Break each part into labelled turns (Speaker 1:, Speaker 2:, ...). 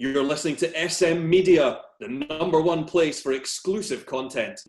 Speaker 1: You're listening to SM Media, the #1 place for exclusive content.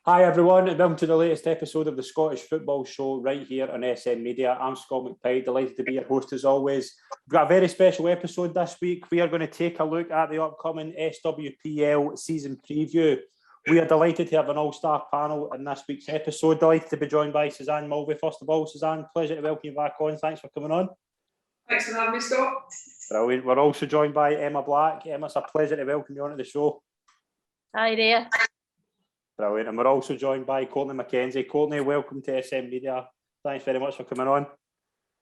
Speaker 2: Hi everyone, and welcome to the latest episode of the Scottish Football Show right here on SM Media. I'm Scott McPie, delighted to be your host as always. We've got a very special episode this week. We are going to take a look at the upcoming SWPL season preview. We are delighted to have an all-star panel in this week's episode. Delighted to be joined by Suzanne Mulvey. First of all, Suzanne, pleasure to welcome you back on. Thanks for coming on.
Speaker 3: Thanks for having me, Scott.
Speaker 2: Brilliant. We're also joined by Emma Black. Emma, it's a pleasure to welcome you onto the show.
Speaker 4: Hi there.
Speaker 2: Brilliant. And we're also joined by Courtney McKenzie. Courtney, welcome to SM Media. Thanks very much for coming on.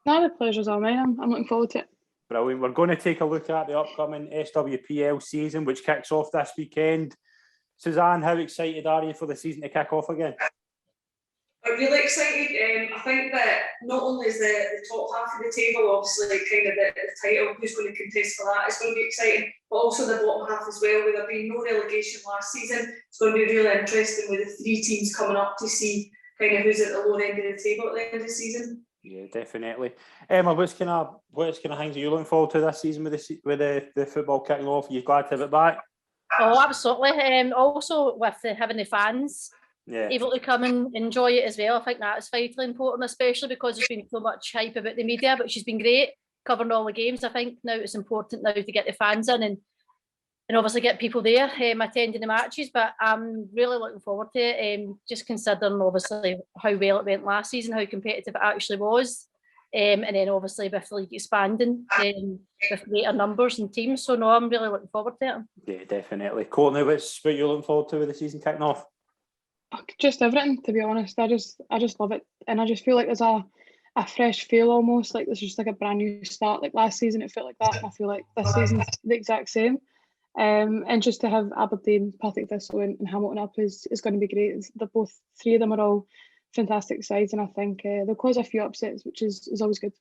Speaker 5: No, the pleasure's all mine. I'm looking forward to it.
Speaker 2: Brilliant. We're going to take a look at the upcoming SWPL season, which kicks off this weekend. Suzanne, how excited are you for the season to kick off again?
Speaker 3: I'm really excited. I think that not only is the top half of the table, obviously, kind of the title, who's going to contest for that, is going to be exciting, but also the bottom half as well. With there being no relegation last season, it's going to be really interesting with the three teams coming up to see kind of who's at the lower end of the table at the end of the season. Yeah,
Speaker 2: definitely. Emma, what kind of things are you looking forward to this season with the football kicking off? Are you glad to have it back?
Speaker 4: Oh, absolutely. Also, with having the fans able to come and enjoy it as well, I think that's vitally important, especially because there's been so much hype about the media, but she's been great covering all the games. I think now it's important now to get the fans in and obviously get people there attending the matches, but I'm really looking forward to it, just considering obviously how well it went last season, how competitive it actually was, and then obviously with the league expanding with greater numbers and teams. So no, I'm really looking forward to it.
Speaker 2: Yeah, definitely. Courtney, what's what you're looking forward to with the season kicking off?
Speaker 5: Just everything, to be honest. I just love it, and I just feel like there's a fresh feel almost, like there's just like a brand new start. Like last season it felt like that, and I feel like this season's the exact same. And just to have Aberdeen, Partick Thistle and Hamilton up is going to be great. Three of them are all fantastic sides, and I think they'll cause a few upsets, which is always good.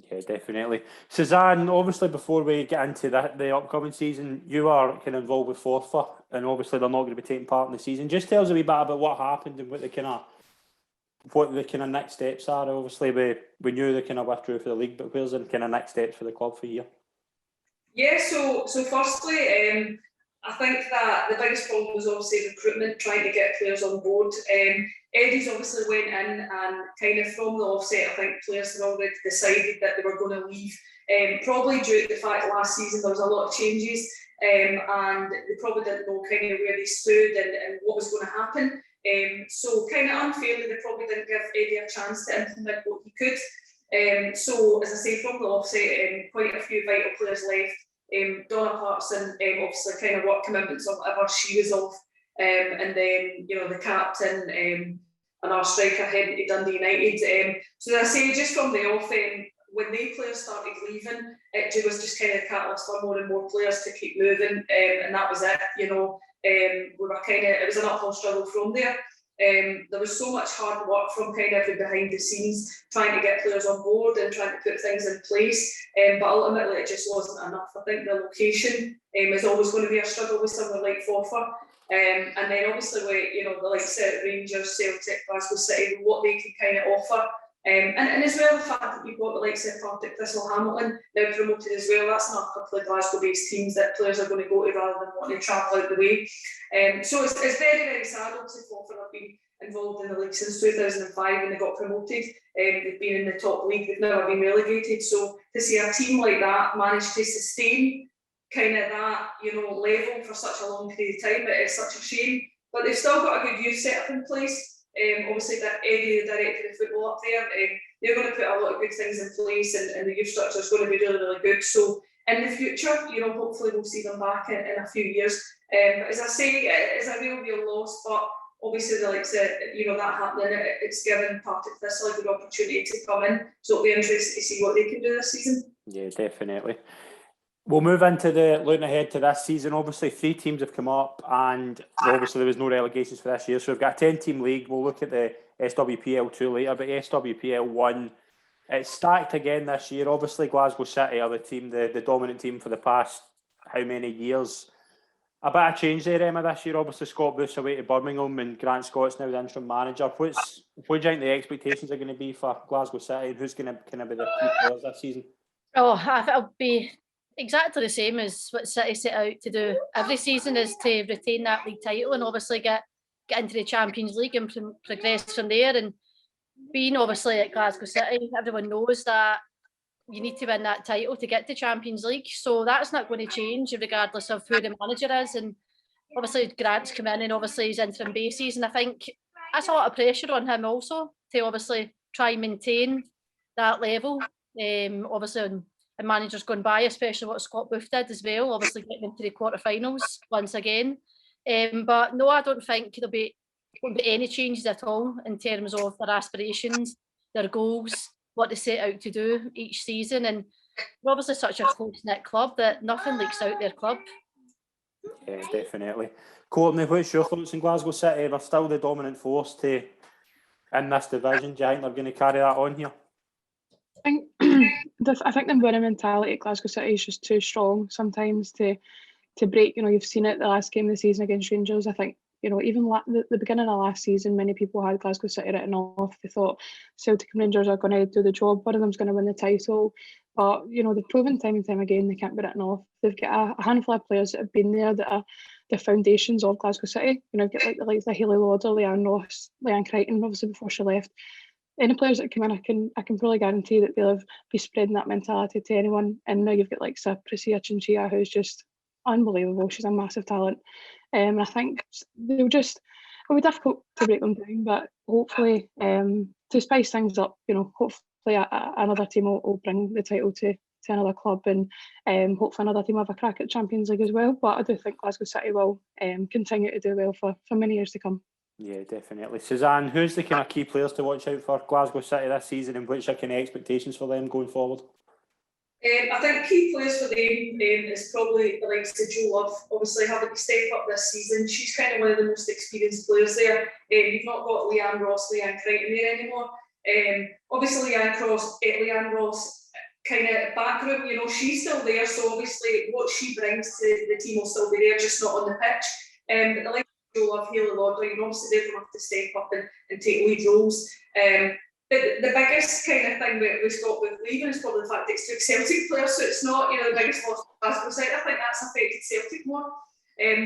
Speaker 5: Yeah,
Speaker 2: definitely. Suzanne, obviously before we get into the upcoming season, you are kind of involved with Forfar, and obviously they're not going to be taking part in the season. Just tell us a wee bit about what happened and what the kind of next steps are. Obviously we knew they kind of withdrew for the league, but where's the kind of next steps for the club for you?
Speaker 3: Yeah, so firstly, I think that the biggest problem was obviously recruitment, trying to get players on board. Eddie's obviously went in and kind of from the offset, I think players had already decided that they were going to leave, probably due to the fact that last season there was a lot of changes, and they probably didn't know kind of where they stood and what was going to happen. So kind of unfairly, they probably didn't give Eddie a chance to implement what he could. So as I say, from the offset, quite a few vital players left. Donna Parkson obviously kind of what commitments or whatever she was off, and then the captain and our striker heading to Dundee United. So as I say, just from the off, when they players started leaving, it was just kind of a catalyst for more and more players to keep moving, and that was it. We were it was an uphill struggle from there. There was so much hard work from kind of behind the scenes, trying to get players on board and trying to put things in place, but ultimately it just wasn't enough. I think the location is always going to be a struggle with somewhere like Forfar, and then obviously with the likes of Rangers, Celtic, Glasgow City, what they can kind of offer, and as well the fact that you've got the likes of Partick Thistle, Hamilton now promoted as well. That's not a couple of Glasgow-based teams that players are going to go to rather than wanting to travel out the way. So it's very, very sad. Obviously, Forfar have been involved in the league since 2005 when they got promoted. They've been in the top league, they've never been relegated. So to see a team like that manage to sustain kind of that level for such a long period of time, it is such a shame. But they've still got a good youth setup in place. Obviously, that Eddie, the director of football up there, they're going to put a lot of good things in place, and the youth structure is going to be really, really good. So in the future, hopefully we'll see them back in a few years. As I say, it's a real loss, but obviously the likes of that happening, it's given Partick Thistle a good opportunity to come in. So it'll be interesting to see what they can do this season.
Speaker 2: Yeah, definitely. We'll move into looking ahead to this season. Obviously, 3 teams have come up, and obviously there was no relegations for this year. So we've got a 10-team league. We'll look at the SWPL 2 later, but SWPL 1, it's stacked again this year. Obviously, Glasgow City are the team, the dominant team for the past how many years. A bit of change there, Emma, this year. Obviously, Scott Booth's away to Birmingham and Grant Scott's now the interim manager. What do you think the expectations are going to be for Glasgow City, and who's going to kind of be the key players this season?
Speaker 4: Oh, I think it'll be exactly the same as what City set out to do every season, is to retain that league title and obviously get into the Champions League and progress from there. And being obviously at Glasgow City, everyone knows that you need to win that title to get to Champions League. So that's not going to change regardless of who the manager is. And obviously Grant's come in and obviously he's interim basis. And I think that's a lot of pressure on him also to obviously try and maintain that level. Obviously, and managers going by, especially what Scott Booth did as well, obviously getting into the quarterfinals once again. But no, I don't think won't be any changes at all in terms of their aspirations, their goals, what they set out to do each season. And we're obviously such a close-knit club that nothing leaks out their club.
Speaker 2: Yeah, definitely. Courtney, what's your thoughts on Glasgow City? They're still the dominant force in this division. Do you think they're going to carry that on here?
Speaker 5: I think the winning mentality at Glasgow City is just too strong sometimes to break. You've seen it the last game of the season against Rangers. I think, even the beginning of last season, many people had Glasgow City written off. They thought Celtic and Rangers are going to do the job. One of them's going to win the title. But, they've proven time and time again they can't be written off. They've got a handful of players that have been there that are the foundations of Glasgow City. Get like the likes of Hayley Lauder, Leanne Ross, Leanne Crichton, obviously before she left. Any players that come in, I can fully guarantee that they'll be spreading that mentality to anyone. And now you've got like Priscilla Chinchilla, who's just unbelievable. She's a massive talent. I think it'll be difficult to break them down, but hopefully to spice things up, hopefully another team will bring the title to another club, and hopefully another team will have a crack at Champions League as well. But I do think Glasgow City will continue to do well for many years to come. Yeah,
Speaker 2: definitely. Suzanne, who's the kind of key players to watch out for Glasgow City this season, and which are kind of expectations for them going forward?
Speaker 3: I think key players for them is probably the likes of Jo Love, obviously having to step up this season. She's kind of one of the most experienced players there. You've not got Leanne Ross, Leanne Crichton there anymore. Obviously Leanne Ross kind of backroom, she's still there, so obviously what she brings to the team will still be there, just not on the pitch. But the likes of Jo Love, Hayley Lauder, obviously they're going to have to step up and take lead roles. But the biggest kind of thing with Scott Booth leaving is probably the fact that it's took Celtic players, so it's not the biggest loss for Glasgow City. I think that's affected Celtic more.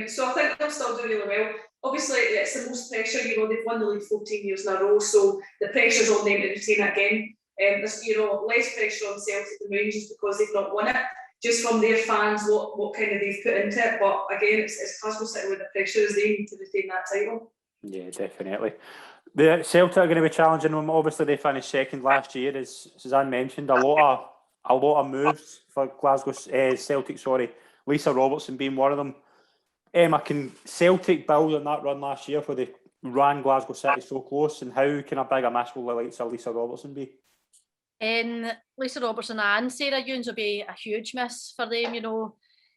Speaker 3: So I think they'll still do really well. Obviously, it's the most pressure. They've won the league 14 years in a row, so the pressure's on them to retain it again. There's less pressure on Celtic and Rangers because they've not won it, just from their fans, what kind of they've put into it. But again, it's Glasgow City with the pressure as they need to retain that title.
Speaker 2: Yeah, definitely. The Celtic are going to be challenging them. Obviously, they finished second last year, as Suzanne mentioned. A lot of moves for Celtic. Lisa Robertson being one of them. Emma, can Celtic build on that run last year where they ran Glasgow City so close? And how can a big miss will the likes of Lisa Robertson be?
Speaker 4: Lisa Robertson and Sarah Ewens will be a huge miss for them.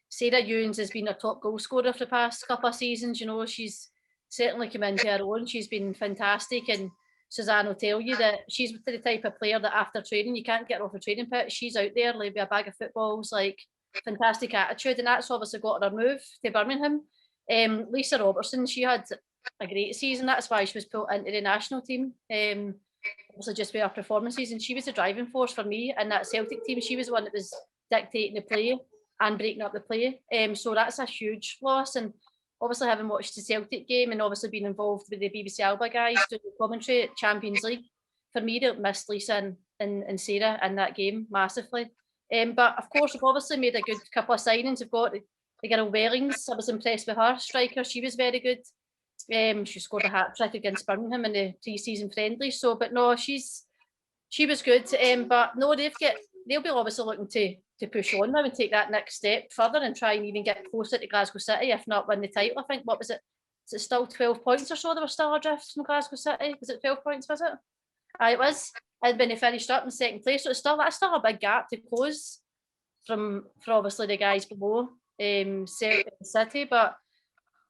Speaker 4: Sarah Ewens has been a top goal scorer for the past couple of seasons. She's certainly come into her own. She's been fantastic, and Suzanne will tell you that she's the type of player that after training, you can't get her off a training pitch. She's out there like with a bag of footballs, like fantastic attitude, and that's obviously got her move to Birmingham. Lisa Robertson, she had a great season. That's why she was put into the national team. Obviously just with her performances, and she was the driving force for me in that Celtic team. She was the one that was dictating the play and breaking up the play. So that's a huge loss. And obviously having watched the Celtic game and obviously being involved with the BBC Alba guys doing the commentary at Champions League, for me they missed Lisa and Sarah in that game massively. But of course we've obviously made a good couple of signings. We've got the girl Wellings. I was impressed with her striker. She was very good. She scored a hat-trick against Birmingham in the pre-season friendly. So, but no, she was good. But no, they'll be obviously looking to push on now and take that next step further and try and even get closer to Glasgow City, if not win the title. I think, what was it? Is it still 12 points or so? They were still adrift from Glasgow City. Was it 12 points, was it? It was. And when they finished up in second place, so that's still a big gap to close for obviously the guys below Celtic City. But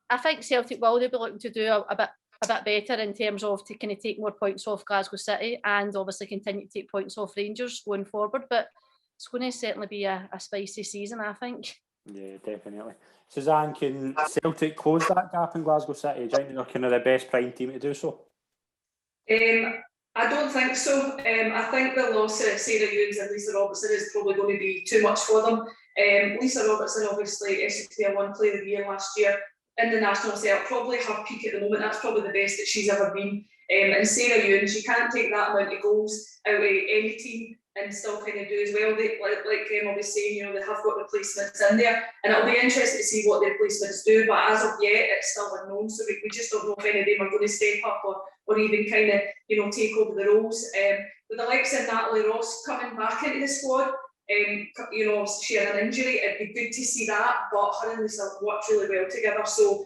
Speaker 4: I think Celtic they'll be looking to do a a bit better in terms of to kind of take more points off Glasgow City and obviously continue to take points off Rangers going forward. But it's going to certainly be a spicy season, I think.
Speaker 2: Yeah, definitely. Suzanne, can Celtic close that gap in Glasgow City? Do you think they're kind of the best prime team to do so?
Speaker 3: I don't think so. I think the loss of Sarah Ewens and Lisa Robertson is probably going to be too much for them. Lisa Robertson, obviously, SWPL 1 Player of the Year last year in the national setup, probably her peak at the moment. That's probably the best that she's ever been. And Sarah Ewens, you can't take that amount of goals out of any team and still kind of do as well. They, like Emma was saying, they have got replacements in there, and it'll be interesting to see what the replacements do. But as of yet, it's still unknown, so we just don't know if any of them are going to step up or even kind of take over the roles. With the likes of Natalie Ross coming back into the squad, she had an injury. It'd be good to see that, but her and Lisa worked really well together. So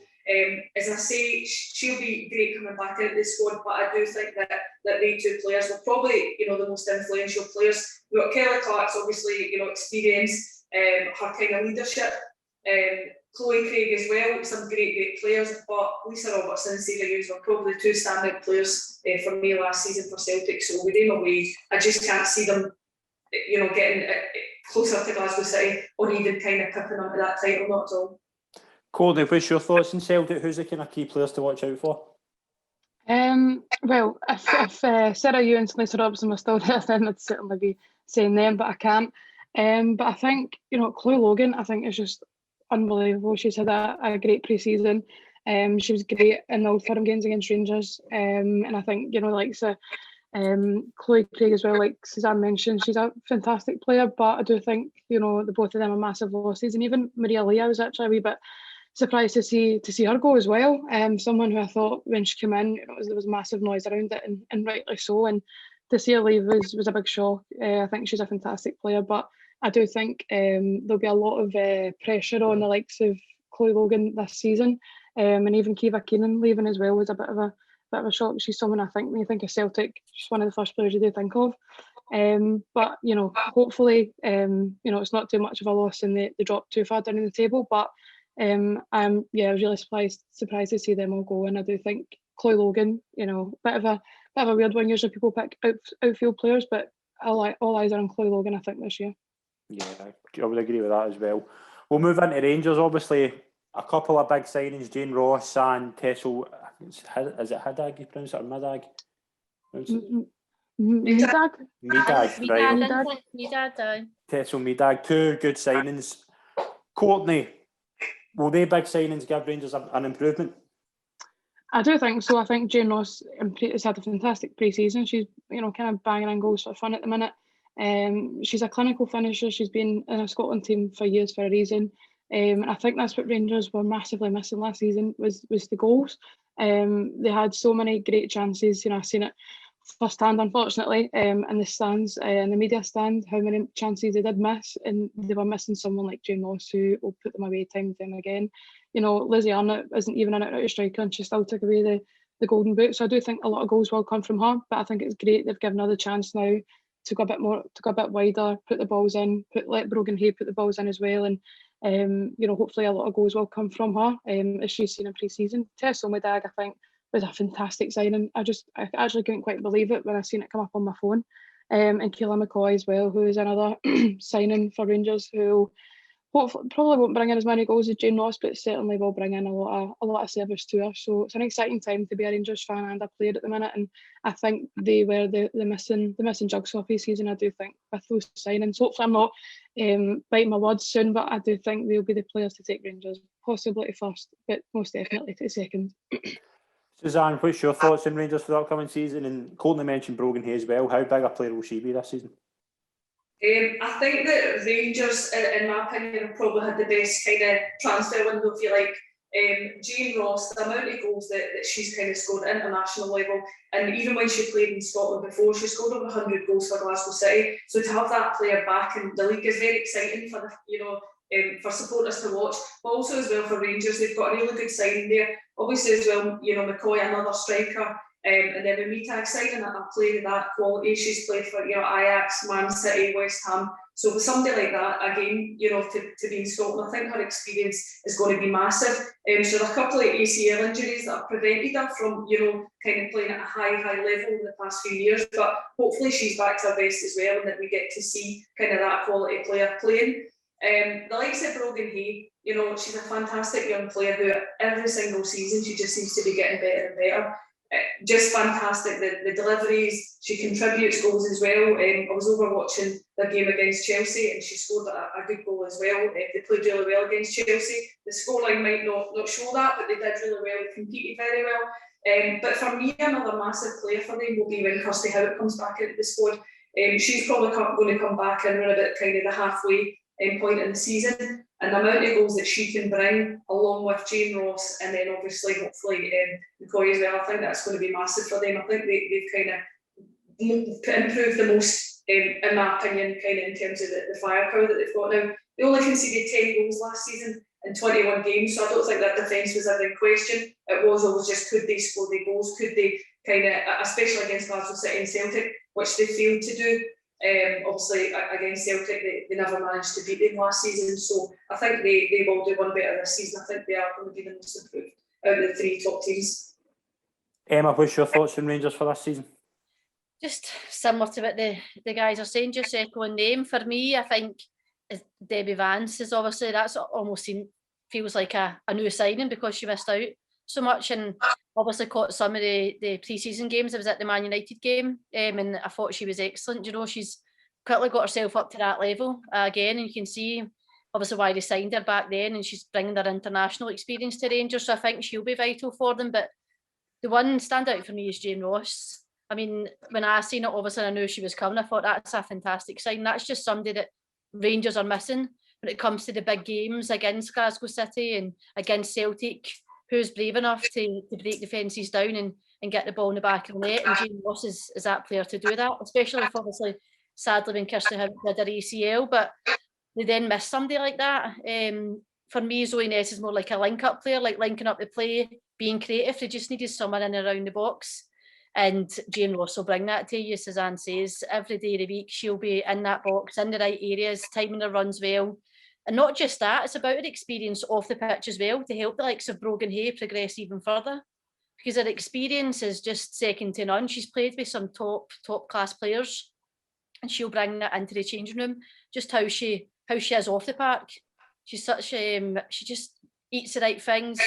Speaker 3: as I say, she'll be great coming back into the squad, but I do think that they two players were probably the most influential players. We've got Kayla Clark's obviously experience, her kind of leadership, Chloe Craig as well, some great players, but Lisa Robertson and Sarah Hughes were probably the two standout players for me last season for Celtic. So with them away, I just can't see them getting closer to Glasgow City or even kind of pipping onto that title, not at all.
Speaker 2: Courtney, what's your thoughts on Celtic? Who's the kind of key players to watch out for?
Speaker 5: Well, if Sarah Ewens and Lisa Robertson were still there, then I'd certainly be saying them, but I can't. But I think, Chloe Logan, I think is just unbelievable. She's had a great pre-season. She was great in the Old Firm games against Rangers. And I think, like Chloe Craig as well, like Suzanne mentioned, she's a fantastic player, but I do think, the both of them are massive losses. And even Maria Leah was actually a wee bit surprised to see her go as well. Someone who I thought when she came in, there was massive noise around it, and rightly so. And to see her leave was a big shock. I think she's a fantastic player, but I do think there'll be a lot of pressure on the likes of Chloe Logan this season, and even Kiva Keenan leaving as well was a bit of a shock. She's someone I think when you think of Celtic, she's one of the first players you do think of. But hopefully, it's not too much of a loss and they drop too far down in the table. But I was really surprised to see them all go. And I do think Chloe Logan, bit of a weird one. Usually people pick outfield players, but all eyes are on Chloe Logan, I think, this year.
Speaker 2: Yeah, I would agree with that as well. We'll move into Rangers. Obviously, a couple of big signings: Jane Ross and Tessel. Is it Hadag? You pronounce it, or Madag?
Speaker 4: Medag.
Speaker 2: Tessel Medag. Two good signings. Courtney, will they big signings give Rangers an improvement?
Speaker 5: I do think so. I think Jane Ross has had a fantastic pre-season. She's kind of banging in goals for fun at the minute. She's a clinical finisher. She's been in a Scotland team for years for a reason. And I think that's what Rangers were massively missing last season was the goals. They had so many great chances. I've seen it firsthand, unfortunately, in the stands, in the media stand, how many chances they did miss, and they were missing someone like Jane Ross who will put them away time and time again. Lizzie Arnott isn't even an out striker, and she still took away the golden boot. So I do think a lot of goals will come from her, but I think it's great they've given her the chance now to go a bit wider, put the balls in, let Brogan Hay put the balls in as well, and hopefully a lot of goals will come from her, as she's seen in pre-season. Tessa Medag, I think, was a fantastic signing. I actually couldn't quite believe it when I seen it come up on my phone. And Kayla Mccoy as well, who is another signing for Rangers, who probably won't bring in as many goals as Jane Ross, but certainly will bring in a lot of service to her. So it's an exciting time to be a Rangers fan and a player at the minute. And I think they were the missing jigsaw piece season. I do think with those signings. Hopefully I'm not biting my words soon, but I do think they'll be the players to take Rangers, possibly to first, but most definitely to second.
Speaker 2: Suzanne, what's your thoughts on Rangers for the upcoming season? And Courtney mentioned Brogan Hay as well. How big a player will she be this season?
Speaker 3: I think that Rangers, in my opinion, have probably had the best kind of transfer window, if you like. Jane Ross, the amount of goals that she's kind of scored at international level, and even when she played in Scotland before, she scored over 100 goals for Glasgow City. So to have that player back in the league is very exciting for for supporters to watch, but also as well for Rangers. They've got a really good signing there. Obviously as well, McCoy, another striker. And then when we tag signing a player of that quality, she's played for Ajax, Man City, West Ham. So with somebody like that, again, to be in Scotland, I think her experience is going to be massive. So there are a couple of ACL injuries that have prevented her from, kind of playing at a high level in the past few years. But hopefully she's back to her best as well, and that we get to see kind of that quality player playing. The likes of Brogan Hay, she's a fantastic young player who every single season she just seems to be getting better and better. Just fantastic, the deliveries, she contributes goals as well. I was over watching the game against Chelsea and she scored a good goal as well. They played really well against Chelsea. The scoreline might not show that, but they did really well, they competed very well. But for me, another massive player for them will be when Kirsty Howard comes back into the squad. She's probably going to come back in around about kind of the halfway point in the season, and the amount of goals that she can bring, along with Jane Ross, and then obviously hopefully McCoy as well. I think that's going to be massive for them. I think they've kind of improved the most, in my opinion, kind of in terms of the firepower that they've got now. They only conceded 10 goals last season in 21 games, so I don't think that defence was ever in question. It was always just, could they score the goals? Could they kind of, especially against Glasgow City and Celtic, which they failed to do. Obviously against Celtic they never managed to beat them last season, so I think they will do one better this season. I think they are going to be the most improved out of the three top teams.
Speaker 2: Emma, what's your thoughts on Rangers for this season?
Speaker 4: Just similar to what the guys are saying, just echoing them. For me, I think Debbie Vance is obviously, that's almost feels like a new signing because she missed out so much, and obviously caught some of the pre-season games. I was at the Man United game, and I thought she was excellent. She's quickly got herself up to that level again, and you can see obviously why they signed her back then, and she's bringing their international experience to Rangers, so I think she'll be vital for them. But the one standout for me is Jane Ross. I mean, when I seen it, obviously I knew she was coming. I thought that's a fantastic sign. That's just somebody that Rangers are missing when it comes to the big games against Glasgow City and against Celtic. Who's brave enough to break defences down and get the ball in the back of the net, and Jane Ross is that player to do that, especially if obviously, sadly, when Kirsty had her ACL, but they then miss somebody like that. For me, Zoe Ness is more like a link-up player, like linking up the play, being creative. They just needed someone in and around the box, and Jane Ross will bring that to you. Suzanne says, every day of the week, she'll be in that box, in the right areas, timing her runs well. And not just that, it's about her experience off the pitch as well to help the likes of Brogan Hay progress even further, because her experience is just second to none. She's played with some top class players, and she'll bring that into the changing room. Just how she is off the park. She's such she just eats the right things,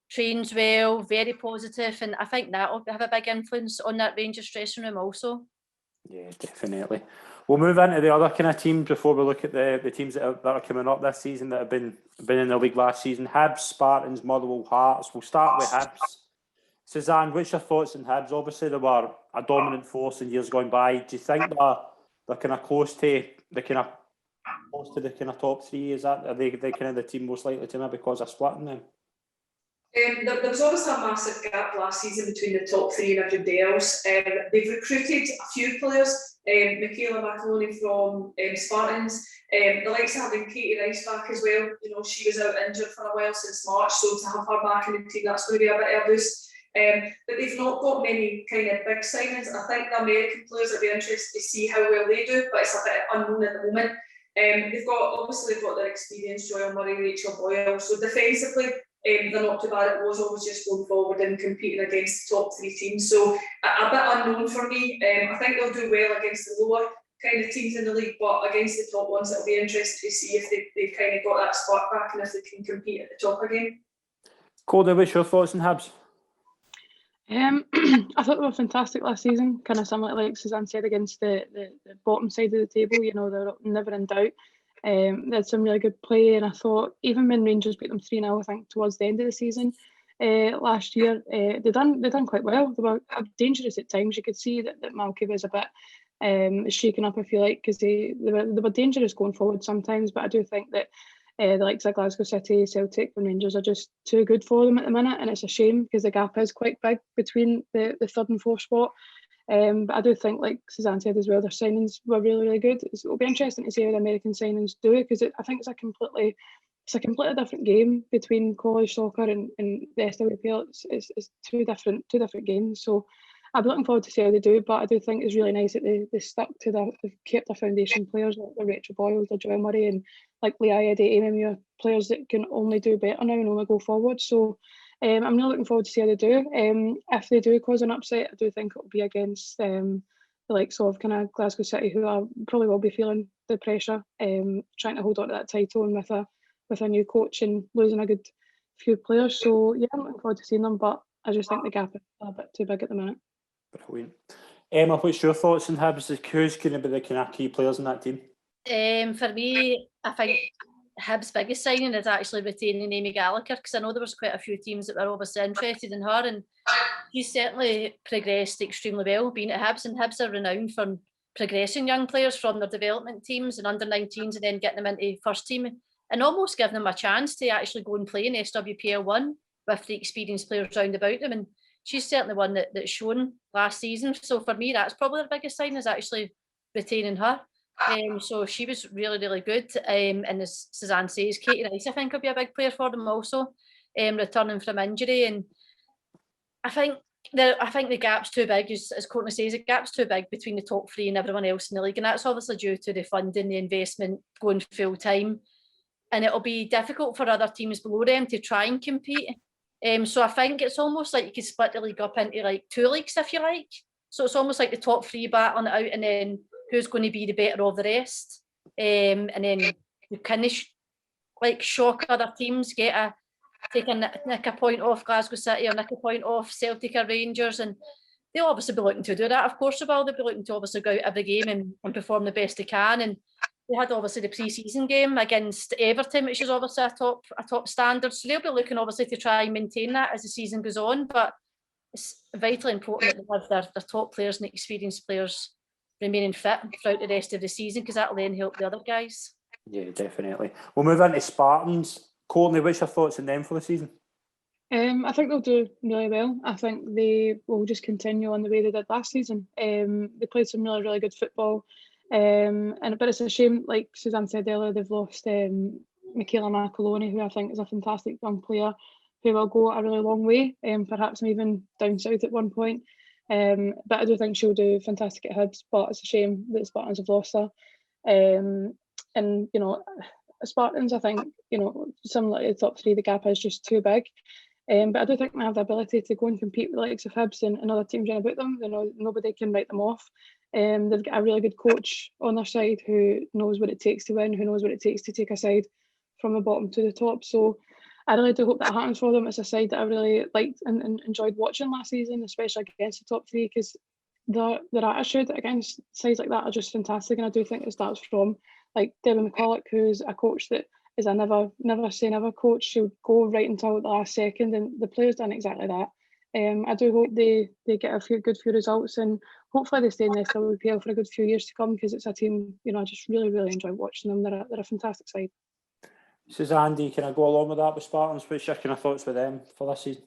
Speaker 4: trains well, very positive, and I think that will have a big influence on that Rangers dressing room also.
Speaker 2: Yeah, definitely. We'll move into the other kind of teams before we look at the teams that are coming up this season that have been in the league last season. Hibs, Spartans, Motherwell, Hearts. We'll start with Hibs. Suzanne, what's your thoughts on Hibs? Obviously, they were a dominant force in years gone by. Do you think they're kind of close to the kind of top three? Are they kind of the team most likely to maybe cause a split in them?
Speaker 3: There was obviously a massive gap last season between the top three and everybody else. They've recruited a few players. Kayla Mccoy from Spartans. The likes of having Katie Rice back as well. She was out injured for a while since March, so to have her back in the team, that's going to be a bit of a boost. But they've not got many kind of big signings. I think the American players will be interested to see how well they do, but it's a bit unknown at the moment. They've got their experience, Joel Murray, Rachel Boyle. So defensively, they're not too bad. It was always just going forward and competing against the top three teams. So a bit unknown for me. I think they'll do well against the lower kind of teams in the league, but against the top ones, it'll be interesting to see if they've kind of got that spark back and if they can compete at the top again.
Speaker 2: Cody, what's your thoughts on Hibs?
Speaker 5: I thought they were fantastic last season, kind of similar like Suzanne said, against the bottom side of the table. They're never in doubt. They had some really good play, and I thought even when Rangers beat them 3-0, I think towards the end of the season last year, they done quite well. They were dangerous at times. You could see that Malky was a bit shaken up, if you like, because they were dangerous going forward sometimes. But I do think that the likes of Glasgow City, Celtic and Rangers are just too good for them at the minute, and it's a shame because the gap is quite big between the third and fourth spot. But I do think, like Suzanne said as well, their signings were really, really good. It'll be interesting to see how the American signings do, because I think it's a completely it's a completely different game between college soccer and the SWPL. It's two different games. So I'll be looking forward to see how they do, but I do think it's really nice that they stuck to they've kept their foundation players like the Rachel Boyle, the Joy Murray, and like Leah Eddy, Amy Muir, players that can only do better now and only go forward. So I'm really looking forward to see how they do. If they do cause an upset, I do think it will be against the likes of kind of Glasgow City, who are probably will be feeling the pressure, trying to hold on to that title, and with a new coach and losing a good few players. So yeah, I'm looking forward to seeing them, but I just think the gap is a bit too big at the minute.
Speaker 2: Brilliant. Emma, what's your thoughts on Hibs? Who's going to be the kind of key players in that team?
Speaker 4: For me, I think Hibs' biggest signing is actually retaining Amy Gallagher, because I know there was quite a few teams that were obviously interested in her, and she's certainly progressed extremely well being at Hibs, and Hibs are renowned for progressing young players from their development teams and under-19s and then getting them into first team and almost giving them a chance to actually go and play in SWPL 1 with the experienced players round about them. And she's certainly one that's shown last season. So for me, that's probably the biggest sign, is actually retaining her. So she was really, really good. And as Suzanne says, Katie Rice, I think, will be a big player for them also, returning from injury. And I think the gap's too big, as Courtney says, the gap's too big between the top three and everyone else in the league. And that's obviously due to the funding, the investment going full time. And it'll be difficult for other teams below them to try and compete. So I think it's almost like you could split the league up into like two leagues, if you like. So it's almost like the top three battling it out, and then who's going to be the better of the rest. And then you kind of shock other teams, nick a point off Glasgow City or nick a point off Celtic or Rangers, and they'll obviously be looking to do that. Of course they will. They'll be looking to obviously go out every game and perform the best they can. And they had obviously the pre-season game against Everton, which is obviously a top standard. So they'll be looking obviously to try and maintain that as the season goes on. But it's vitally important that they have their top players and experienced players remaining fit throughout the rest of the season, because that'll then help the other guys.
Speaker 2: Yeah, definitely. We'll move on to Spartans. Courtney, what's your thoughts on them for the season?
Speaker 5: I think they'll do really well. I think they will just continue on the way they did last season. They played some really, really good football. But it's a shame, like Suzanne said earlier, they've lost Kayla Mccoy, who I think is a fantastic young player who will go a really long way, perhaps even down south at one point. But I do think she'll do fantastic at Hibs, but it's a shame that the Spartans have lost her. And, you know, Spartans, I think, you know, similar to the top three, the gap is just too big. But I do think they have the ability to go and compete with the likes of Hibs and other teams around about them. You know, nobody can write them off. They've got a really good coach on their side who knows what it takes to win, who knows what it takes to take a side from the bottom to the top. So I really do hope that happens for them. It's a side that I really liked and enjoyed watching last season, especially against the top three, because their attitude against sides like that are just fantastic. And I do think it starts from like Debbie McCulloch, who's a coach that is a never say never coach. She'll go right until the last second, and the players done exactly that. I do hope they get a few results, and hopefully they stay in the SWPL for a good few years to come, because it's a team, you know, I just really, really enjoy watching them. They're a fantastic side.
Speaker 2: Suzanne, can I go along with that with Spartans? What's your kind of thoughts with them for this season?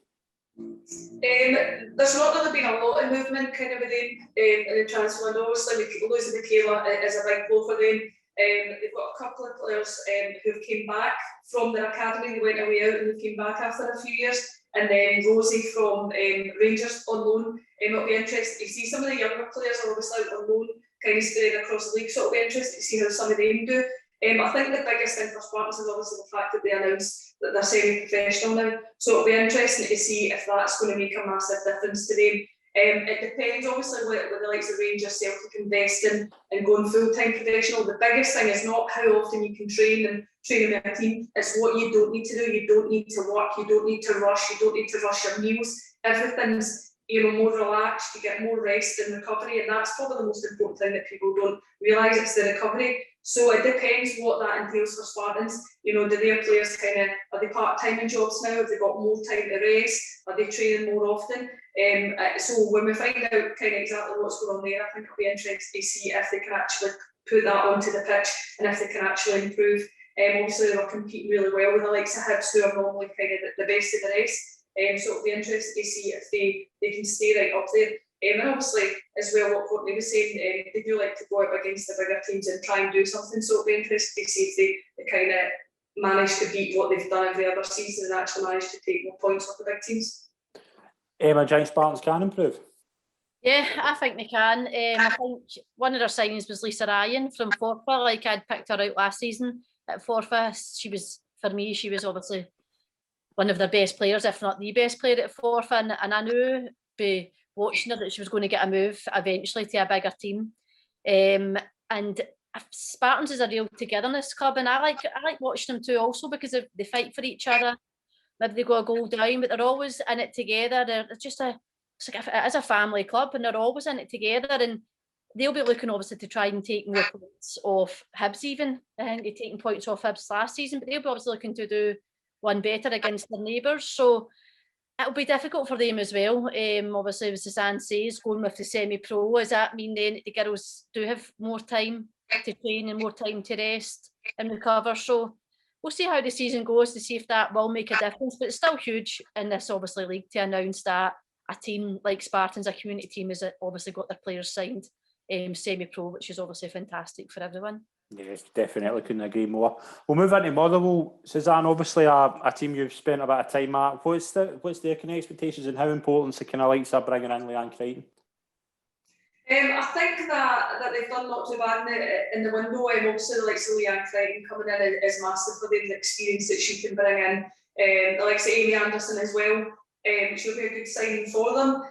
Speaker 3: There's not really been a lot of movement kind of with them in the transfer window. Obviously, losing Kayla is a big blow for them. They've got a couple of players who've came back from their academy. They went away out and they came back after a few years. And then Rosie from Rangers on loan. It'll be interesting to see some of the younger players are obviously out on loan, kind of spread across the league. So it'll be interesting to see how some of them do. I think the biggest thing for Spartans is obviously the fact that they announced that they're semi-professional now. So it'll be interesting to see if that's going to make a massive difference to them. It depends, obviously, with the likes of Rangers, Celtic investing and going full-time professional. The biggest thing is not how often you can train with a team. It's what you don't need to do. You don't need to work. You don't need to rush. You don't need to rush your meals. Everything's, you know, more relaxed. You get more rest and recovery, and that's probably the most important thing that people don't realise. It's the recovery. So it depends what that entails for Spartans. You know, do their players are they part-time in jobs now? Have they got more time to rest? Are they training more often? So when we find out kind of exactly what's going on there, I think it'll be interesting to see if they can actually put that onto the pitch and if they can actually improve. Obviously, they're competing really well with the likes of Hibs, who are normally kind of the best of the rest. So it'll be interesting to see if they can stay right up there. And obviously, as well, what Courtney was saying, they do like to go up against the bigger teams and try and do something. So it'll be interesting to see if they kind of manage to beat what they've done every other season and actually manage to take more points off the big teams.
Speaker 2: Emma, Giant Spartans can improve?
Speaker 4: Yeah, I think they can. I think one of their signings was Lisa Ryan from Forfar. Like, I'd picked her out last season at Forfar. For me, she was obviously one of their best players, if not the best player at Forfar. And I knew by watching her that she was going to get a move eventually to a bigger team. And Spartans is a real togetherness club, and I like watching them too also because they fight for each other. Maybe they go a goal down, but they're always in it together. It's like it is a family club, and they're always in it together. And they'll be looking obviously to try and take more points off Hibs even. I think they're taking points off Hibs last season, but they'll be obviously looking to do one better against their neighbours. So it'll be difficult for them as well. Obviously, as Suzanne says, going with the semi-pro, does that mean then the girls do have more time to train and more time to rest and recover? So we'll see how the season goes to see if that will make a difference. But it's still huge in this obviously league to announce that a team like Spartans, a community team, has obviously got their players signed semi-pro, which is obviously fantastic for everyone.
Speaker 2: Yes, definitely couldn't agree more. We'll move into Motherwell. Suzanne, obviously a team you've spent a bit of time at. What's their kind of expectations and how important the kind of likes of bringing in Leanne Crichton?
Speaker 3: I think that they've done not too bad in the window. Obviously, the likes of Leanne Crichton coming in is massive for them, the experience that she can bring in. The likes of Amy Anderson as well. She'll be a good signing for them.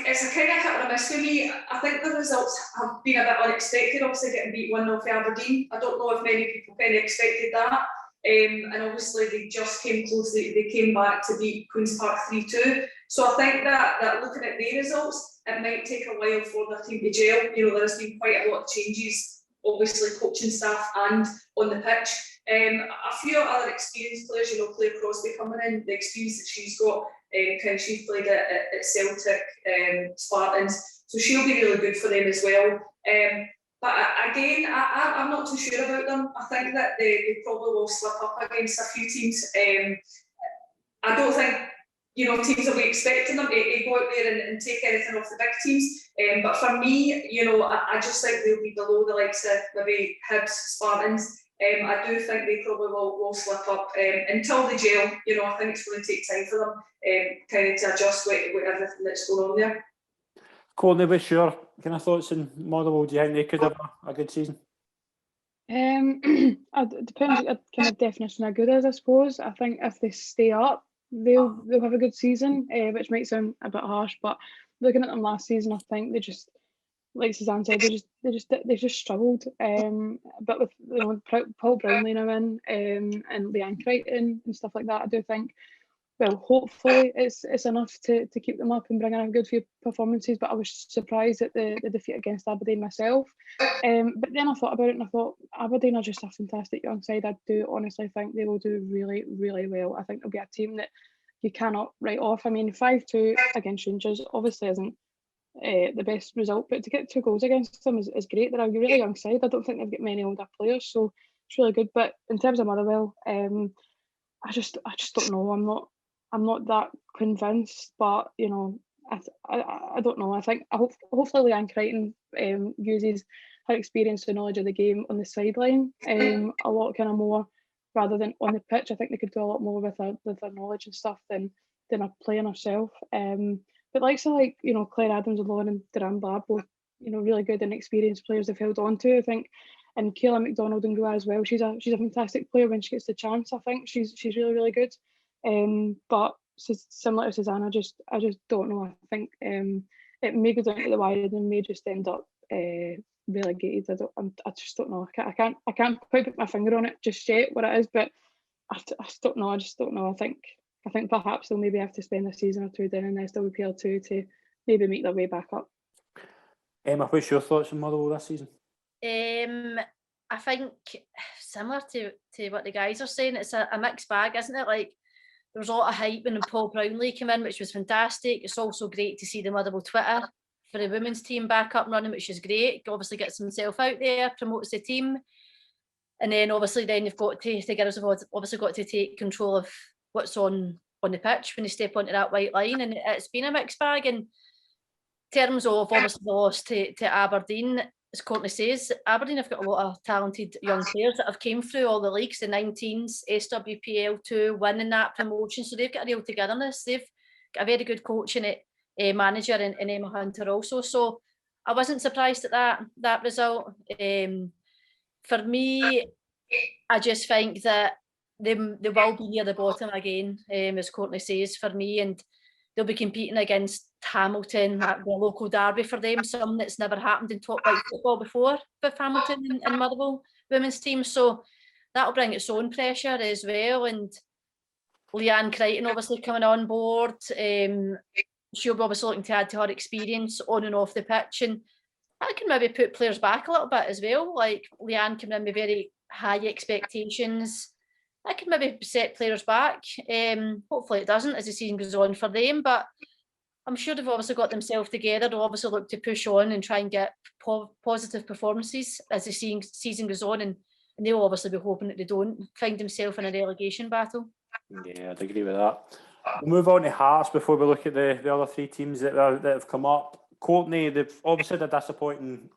Speaker 3: It's a kind of hit or miss for me. I think the results have been a bit unexpected, obviously getting beat 1-0 for Aberdeen. I don't know if many people kind of expected that. And obviously they just came close, they came back to beat Queen's Park 3-2. So I think that looking at their results, it might take a while for their team to gel. You know, there's been quite a lot of changes, obviously coaching staff and on the pitch. A few other experienced players, you know, Claire Crosby coming in, the experience that she's got, she's played at Celtic, Spartans, so she'll be really good for them as well. But again, I'm not too sure about them. I think that they probably will slip up against a few teams. I don't think, you know, teams will be expecting them to go out there and take anything off the big teams. But for me, you know, I just think they'll be below the likes of maybe Hibs, Spartans. I do think they probably will slip up until they gel. You know, I think it's going to take time for them kind of to adjust with everything that's going on there.
Speaker 2: Courtney, what's your kind of thoughts on Motherwell? Do you think they could have a good season?
Speaker 5: It depends what kind of definition of good is, I suppose. I think if they stay up, they'll have a good season, which might sound a bit harsh, but looking at them last season, I think they just, like Suzanne said, they just struggled. But with, you know, Paul Brownlee now in and Leanne Crichton and stuff like that, I do think, well, hopefully it's enough to keep them up and bring in a good few performances. But I was surprised at the defeat against Aberdeen myself. But then I thought about it and I thought Aberdeen are just a fantastic young side. I do honestly think they will do really, really well. I think they'll be a team that you cannot write off. I mean, 5-2 against Rangers obviously isn't the best result, but to get 2 goals against them is great. They're a really young side. I don't think they've got many older players, so it's really good. But in terms of Motherwell, I just don't know. I'm not that convinced, but you know, I don't know. I think hopefully Leanne Crichton uses her experience and knowledge of the game on the sideline a lot kind of more rather than on the pitch. I think they could do a lot more with her knowledge and stuff than her playing herself. But like you know, Claire Adams and Lauren Duran Blair, both, you know, really good and experienced players they've held on to, I think. And Kayla McDonald and Goa as well. She's a fantastic player when she gets the chance. I think she's really, really good. But similar to Suzanne, I just don't know. I think it may go down to the wire and may just end up relegated. I just don't know. I can't quite put my finger on it just yet what it is, but I just don't know. I just don't know. I think perhaps they'll maybe have to spend a season or two down in SWPL 2 to maybe make their way back up.
Speaker 2: Emma, what's your thoughts on Motherwell this season?
Speaker 4: I think similar to what the guys are saying, it's a mixed bag, isn't it? Like, there was a lot of hype when Paul Brownlee came in, which was fantastic. It's also great to see the Motherwell Twitter for the women's team back up and running, which is great. Obviously gets himself out there, promotes the team. And then obviously you've got to, the girls have obviously got to take control of what's on the pitch when they step onto that white line. And it's been a mixed bag in terms of obviously the loss to Aberdeen. as Courtney says, Aberdeen have got a lot of talented young players that have came through all the leagues, the 19s, SWPL 2, winning that promotion. So they've got a real togetherness. They've got a very good coaching manager in Emma Hunter also. So I wasn't surprised at that result. For me, I just think that they will be near the bottom again, as Courtney says, for me, and they'll be competing against Hamilton, the local derby for them, something that's never happened in top flight football before with Hamilton and Motherwell women's team. So that'll bring its own pressure as well. And Leanne Crichton obviously coming on board. She'll be obviously looking to add to her experience on and off the pitch, and that can maybe put players back a little bit as well. Like Leanne coming in with very high expectations. That could maybe set players back. Hopefully it doesn't as the season goes on for them, but I'm sure they've obviously got themselves together. They'll obviously look to push on and try and get positive performances as the season goes on, and they'll obviously be hoping that they don't find themselves in a relegation battle.
Speaker 2: Yeah, I'd agree with that. We'll move on to Hearts before we look at the other three teams that have come up. Courtney, they've obviously had a disappointing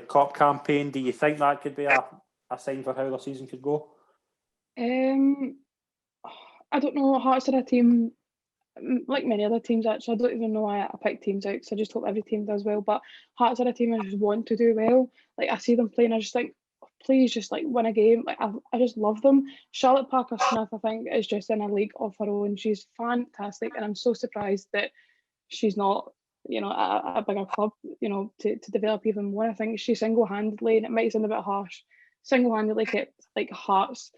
Speaker 2: cup campaign. Do you think that could be a sign for how the season could go?
Speaker 5: I don't know. Hearts are a team, like many other teams actually. I don't even know why I pick teams out, because I just hope every team does well. But Hearts are a team I just want to do well. Like, I see them playing, I just think, please just like win a game. Like, I just love them. Charlotte Parker-Smith, I think, is just in a league of her own. She's fantastic, and I'm so surprised that she's not, you know, at a bigger club, you know, to develop even more. I think she single-handedly, and it might sound a bit harsh, single-handedly kept like Hearts.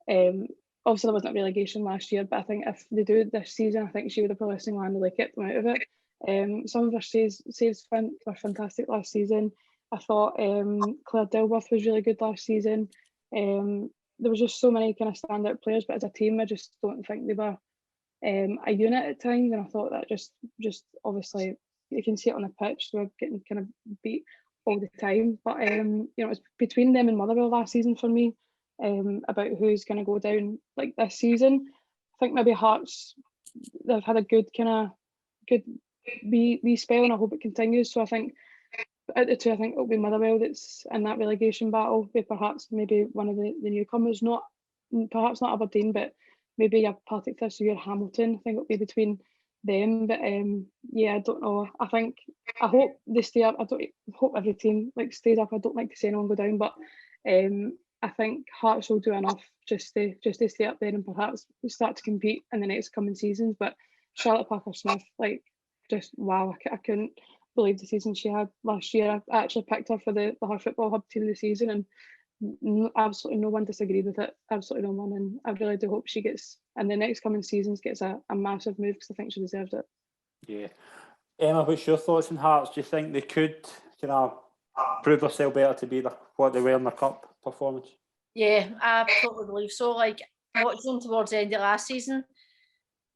Speaker 5: Obviously there wasn't relegation last year, but I think if they do it this season, I think she would have probably single-handedly kept them out of it. Some of her saves were fantastic last season. I thought Claire Dilworth was really good last season. There was just so many kind of standout players, but as a team, I just don't think they were a unit at times, and I thought that just obviously you can see it on the pitch, they were getting kind of beat all the time. But you know, it was between them and Motherwell last season for me. About who's going to go down like this season. I think maybe Hearts, they've had a good wee spell, and I hope it continues. So I think out the two, I think it'll be Motherwell that's in that relegation battle, with perhaps maybe one of the newcomers, perhaps not Aberdeen, but maybe a Partick this year, Hamilton. I think it'll be between them. But yeah, I don't know. I hope they stay up. I hope every team like stays up. I don't like to see anyone go down, but I think Hearts will do enough just to stay up there and perhaps start to compete in the next coming seasons. But Charlotte Parker-Smith, like, just wow, I couldn't believe the season she had last year. I actually picked her for the Her Football Hub team of the season, and absolutely no one disagreed with it. Absolutely no one. And I really do hope she gets, in the next coming seasons, gets a massive move, because I think she deserves it.
Speaker 2: Yeah. Emma, what's your thoughts on Hearts? Do you think they could prove themselves better to be what they were in the cup performance?
Speaker 4: Yeah, I totally believe so. Like, watching them towards the end of last season,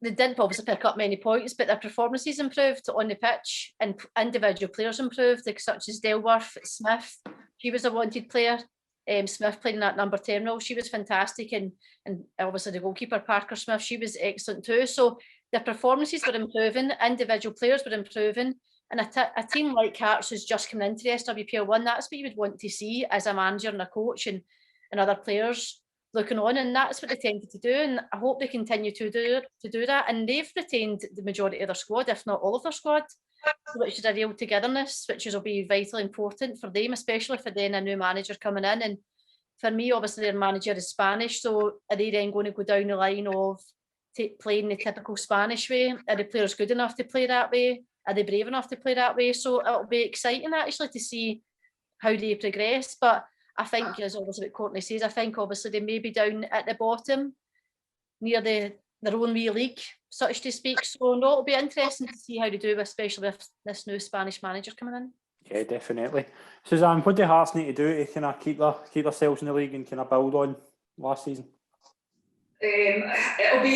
Speaker 4: they didn't obviously pick up many points, but their performances improved on the pitch, and individual players improved, like such as Dilworth, Smith. She was a wanted player. Smith playing that number 10 role, she was fantastic, and obviously the goalkeeper Parker-Smith, she was excellent too. So their performances were improving, individual players were improving. And a team like Hearts who's just coming into the SWPL 1, that's what you would want to see as a manager and a coach and other players looking on, and that's what they tended to do, and I hope they continue to do that. And they've retained the majority of their squad, if not all of their squad, which is a real togetherness, which will be vitally important for them, especially for then a new manager coming in. And for me, obviously their manager is Spanish, so are they then going to go down the line of playing the typical Spanish way? Are the players good enough to play that way? Are they brave enough to play that way? So it'll be exciting actually to see how they progress. But I think, as obviously what Courtney says, I think obviously they may be down at the bottom near their own wee league, such to speak. So no, it'll be interesting to see how they do, especially with this new Spanish manager coming in.
Speaker 2: Yeah, definitely. Suzanne, what do Hearts need to do to kind of keep themselves in the league and kind of build on last season?
Speaker 3: It'll be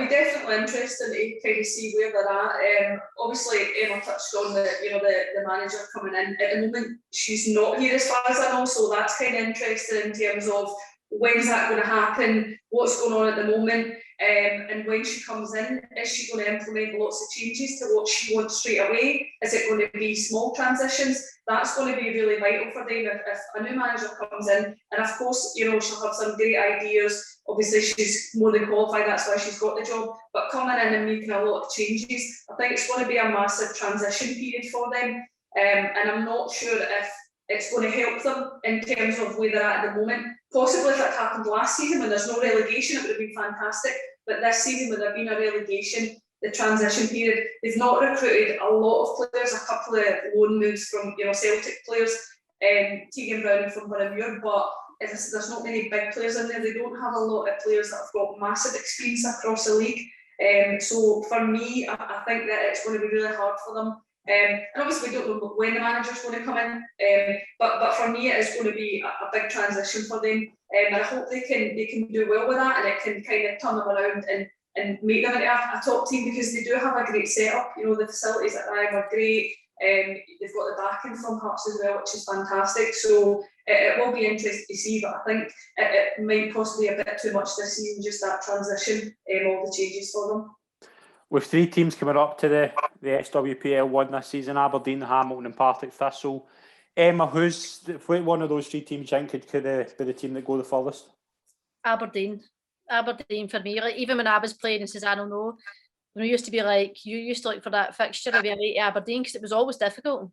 Speaker 3: definitely interesting to kind of see where they're at. Obviously, Emma touched on the manager coming in. At the moment, she's not here as far as I know, so that's kind of interesting in terms of when's that going to happen, what's going on at the moment. And when she comes in, is she going to implement lots of changes to what she wants straight away? Is it going to be small transitions? That's going to be really vital for them if a new manager comes in. And of course, you know, she'll have some great ideas. Obviously, she's more than qualified, that's why she's got the job. But coming in and making a lot of changes, I think it's going to be a massive transition period for them. And I'm not sure if it's going to help them in terms of where they're at the moment. Possibly if it happened last season when there's no relegation, it would have been fantastic. But this season, with there being a relegation, the transition period, they've not recruited a lot of players, a couple of loan moves from, you know, Celtic players, Tegan Brown from Boroughmuir, but there's not many big players in there. They don't have a lot of players that have got massive experience across the league. So for me, I think that it's going to be really hard for them. And obviously we don't know when the manager's going to come in, but for me it is going to be a big transition for them, and I hope they can do well with that, and it can kind of turn them around and make them into a top team, because they do have a great setup. You know, the facilities at Ryan are great, they've got the backing from Hearts as well, which is fantastic. So it will be interesting to see, but I think it might possibly be a bit too much this season, just that transition, all the changes for them.
Speaker 2: With 3 teams coming up to the SWPL 1 this season, Aberdeen, Hamilton and Partick Thistle, Emma, who's one of those 3 teams you think could be the team that go the furthest?
Speaker 4: Aberdeen for me. Like, even when I was playing in Suzanne will know, when we used to be like, you used to look for that fixture of Aberdeen, because it was always difficult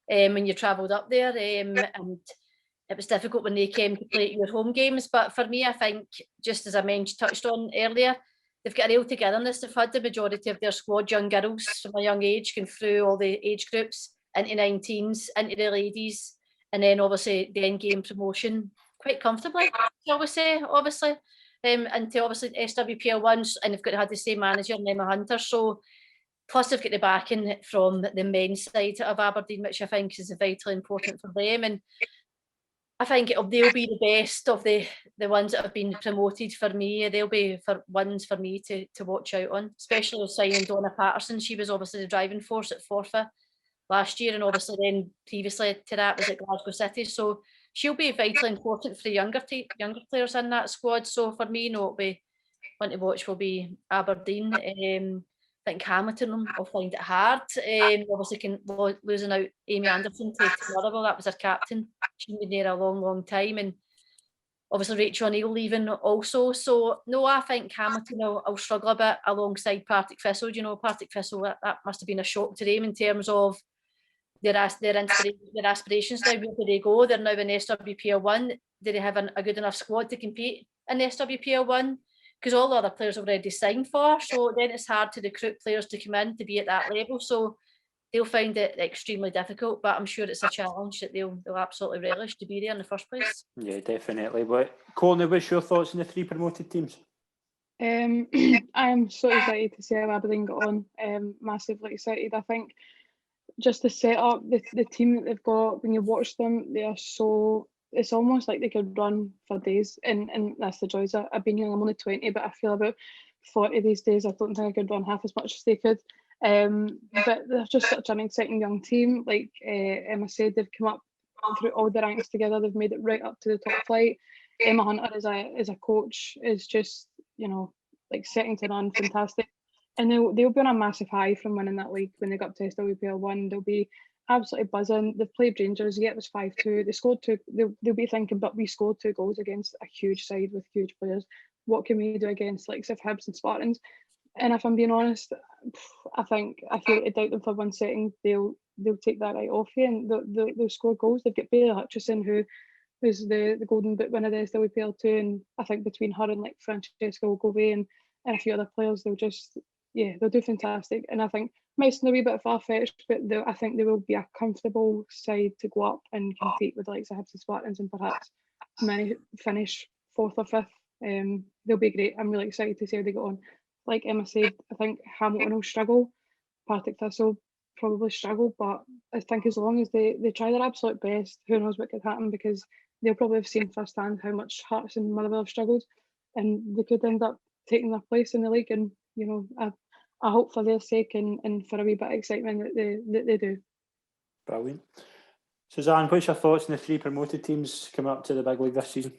Speaker 4: when you travelled up there, and it was difficult when they came to play at your home games. But for me, I think, just as I touched on earlier, they've got a real togetherness. They've had the majority of their squad young girls from a young age, going through all the age groups, into 19s, into the ladies, and then obviously the end game promotion quite comfortably, shall we say, obviously, into obviously SWPL 1, and they've got to have the same manager, Emma Hunter. So plus they've got the backing from the men's side of Aberdeen, which I think is vitally important for them. And I think they'll be the best of the ones that have been promoted for me. They'll be ones for me to watch out on, especially with signing Donna Patterson. She was obviously the driving force at Forfar last year, and obviously then previously to that was at Glasgow City. So she'll be vitally important for the younger players in that squad. So for me, it'll be one to watch will be Aberdeen. I think Hamilton will find it hard. Obviously, losing out Amy Anderson to Motherwell, that was her captain. She's been there a long, long time, and obviously Rachel O'Neill leaving also. So no, I think Hamilton will struggle a bit alongside Partick Thistle. You know, Partick Thistle, that must have been a shock to them in terms of their aspirations now. Where do they go? They're now in SWPL 1. Do they have a good enough squad to compete in SWPL 1? Because all the other players have already signed for, so then it's hard to recruit players to come in to be at that level. So they'll find it extremely difficult, but I'm sure it's a challenge that they'll absolutely relish to be there in the first place.
Speaker 2: Yeah, definitely. But Courtney, what's your thoughts on the 3 promoted teams?
Speaker 5: I'm so excited to see how Aberdeen got on. Massively excited. I think just the setup, the team that they've got, when you watch them, they are so... It's almost like they could run for days, and that's the joys. I've been young, I'm only 20, but I feel about 40 these days. I don't think I could run half as much as they could. But they're just such an exciting young team. Like Emma said, they've come up through all the ranks together. They've made it right up to the top flight. Emma Hunter as a coach is just, you know, like setting to run, fantastic. And they'll be on a massive high from winning that league when they got up to SWPL 1. They'll be absolutely buzzing. They've played Rangers, yeah, it was 5-2. They scored 2. They'll be thinking, but we scored 2 goals against a huge side with huge players. What can we do against like Hibs and Spartans? And if I'm being honest, I think if you doubt them for one setting, they'll take that right off you, and they'll score goals. They've got Bailey Hutchison, who's the Golden Boot winner of the SWPL 2, and I think between her and like Francesca Ogove and a few other players, they'll do fantastic. And I think might sound a wee bit far-fetched, but I think they will be a comfortable side to go up and compete with the likes of Hibs and Spartans, and perhaps finish 4th or 5th. They'll be great. I'm really excited to see how they go on. Like Emma said, I think Hamilton will struggle. Partick Thistle probably struggle, but I think as long as they try their absolute best, who knows what could happen, because they'll probably have seen firsthand how much Hearts and Motherwell have struggled, and they could end up taking their place in the league. And you know, I hope for their sake and for a wee bit of excitement that they do.
Speaker 2: Brilliant. Suzanne, what's your thoughts on the 3 promoted teams coming up to the big league this season?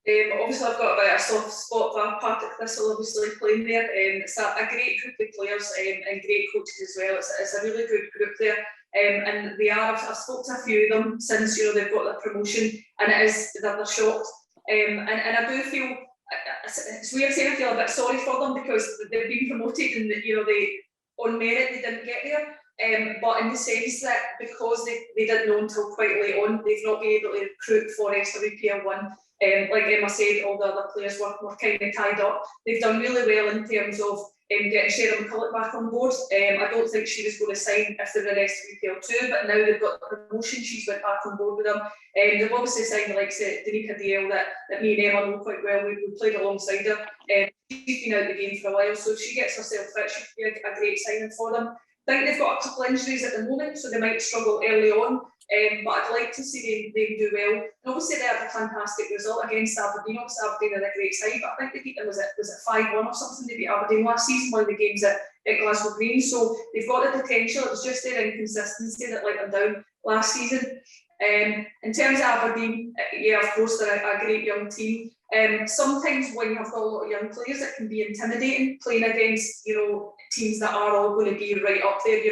Speaker 3: Obviously, I've got a bit of a soft spot for Partick Thistle, obviously playing there. It's a great group of players and great coaches as well. It's a really good group there. And they are, I've spoken to a few of them since they've got their promotion, and it is that they're shocked. And I do feel, it's weird saying I feel a bit sorry for them because they've been promoted and they on merit they didn't get there. But in the sense that because they didn't know until quite late on, they've not been able to recruit for SWPL 1. Like Emma said, all the other players were kind of tied up. They've done really well in terms of getting Cheryl McCulloch back on board. I don't think she was going to sign if they were in SWPL 2, but now they've got the promotion, she's went back on board with them. They've obviously signed the likes of Danica Dale that me and Emma know quite well. We played alongside her. She's been out of the game for a while, so if she gets herself fit, she could be a great signing for them. I think they've got a couple of injuries at the moment, so they might struggle early on. But I'd like to see them do well. And obviously, they had a fantastic result against Aberdeen. Obviously, Aberdeen are a great side, but I think they beat them, was it 5-1 or something? They beat Aberdeen last season, one of the games at Glasgow Green. So they've got the potential. It was just their inconsistency that let them down last season. In terms of Aberdeen, yeah, of course, they're a great young team. Sometimes when you have got a lot of young players, it can be intimidating playing against, teams that are all going to be right up there.